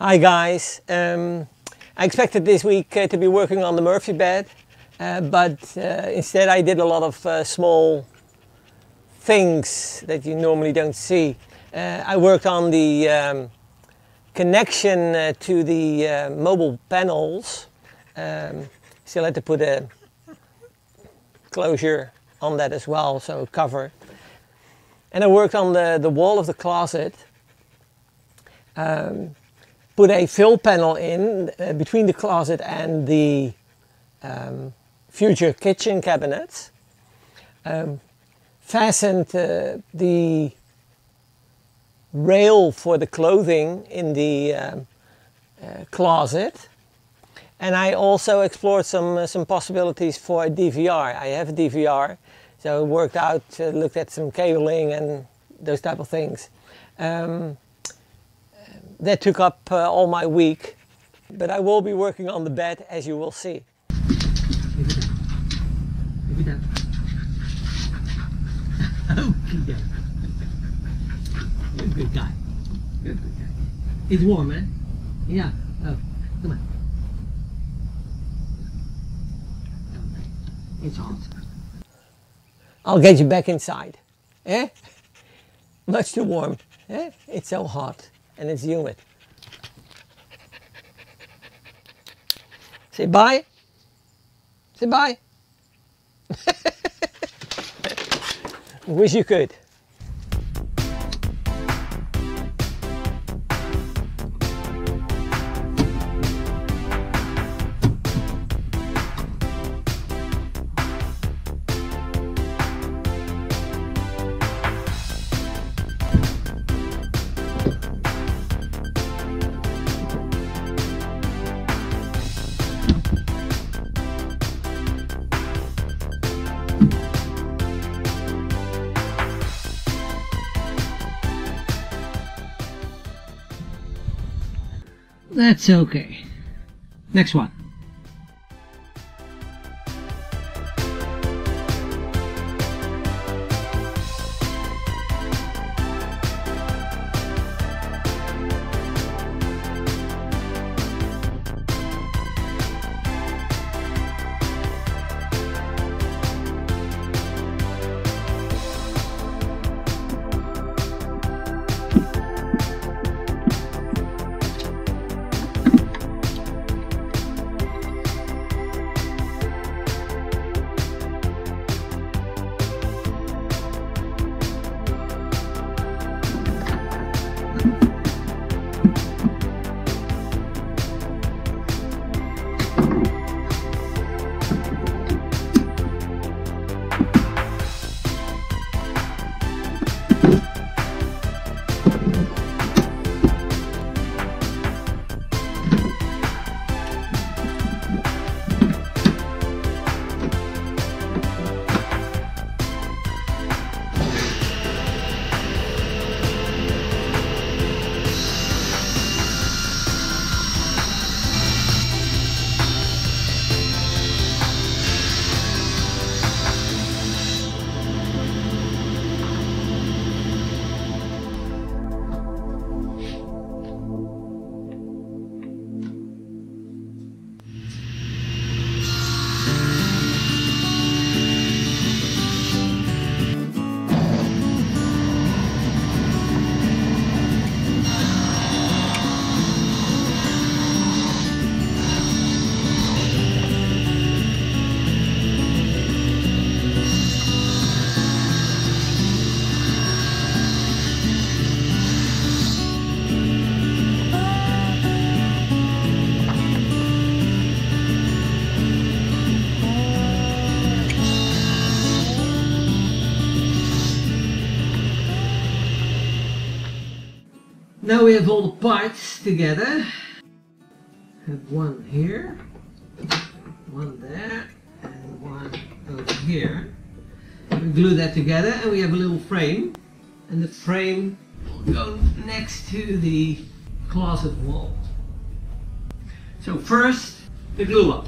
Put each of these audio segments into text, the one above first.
Hi guys, I expected this week to be working on the Murphy bed, but instead I did a lot of small things that you normally don't see. I worked on the connection to the mobile panels. Still had to put a closure on that as well, so a cover. And I worked on the wall of the closet. Put a fill panel in between the closet and the future kitchen cabinets. Fastened the rail for the clothing in the closet. And I also explored some possibilities for a DVR. I have a DVR, so worked out, looked at some cabling and those type of things. That took up all my week, but I will be working on the bed, as you will see. Leave it down. Okay. You're a good guy. You're a good guy. It's warm, man. Yeah. Oh, come on. It's hot. I'll get you back inside. Eh? Much too warm. Eh? It's so hot. And it's humid. Say bye. Say bye. Wish you could. That's okay. Next one. Now we have all the parts together. Have one here, one there, and one over here. We glue that together and we have a little frame. And the frame will go next to the closet wall. So first, the glue up.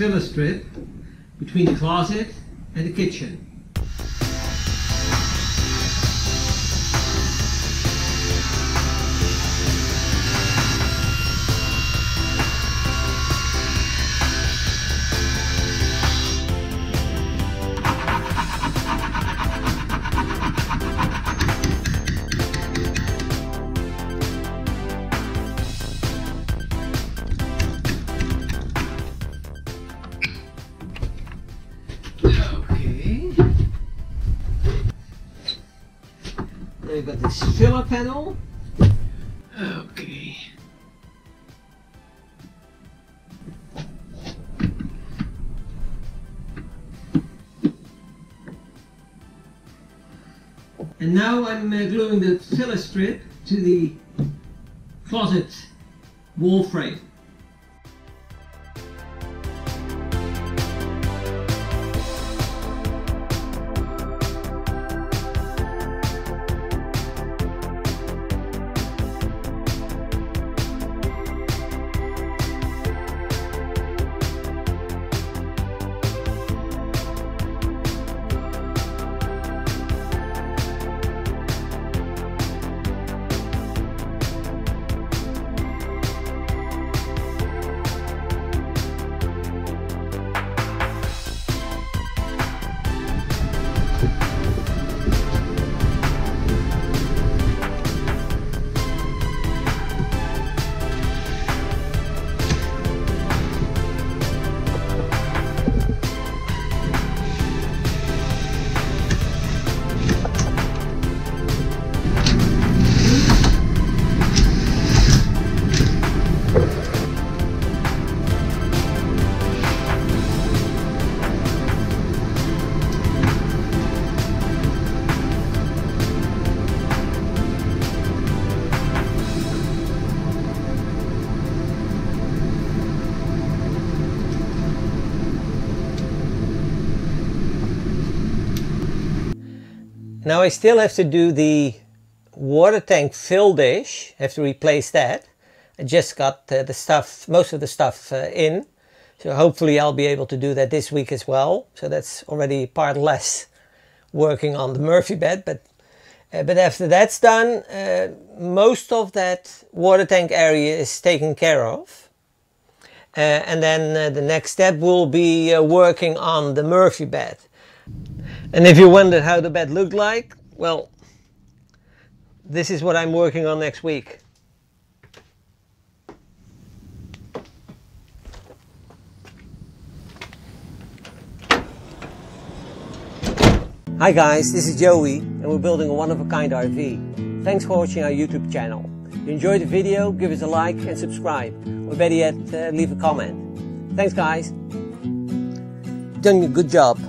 filler strip between the closet and the kitchen. We've got this filler panel. Okay. And now I'm gluing the filler strip to the closet wall frame. Now I still have to do the water tank fill dish. I have to replace that. I just got the stuff, most of the stuff in. So hopefully I'll be able to do that this week as well. So that's already part less working on the Murphy bed. But after that's done, most of that water tank area is taken care of. And then the next step will be working on the Murphy bed. And if you wondered how the bed looked like, well, this is what I'm working on next week. Hi guys, this is Joey and we're building a one-of-a-kind RV. Thanks for watching our YouTube channel. If you enjoyed the video, give us a like and subscribe. Or better yet, leave a comment. Thanks guys. You've done a good job.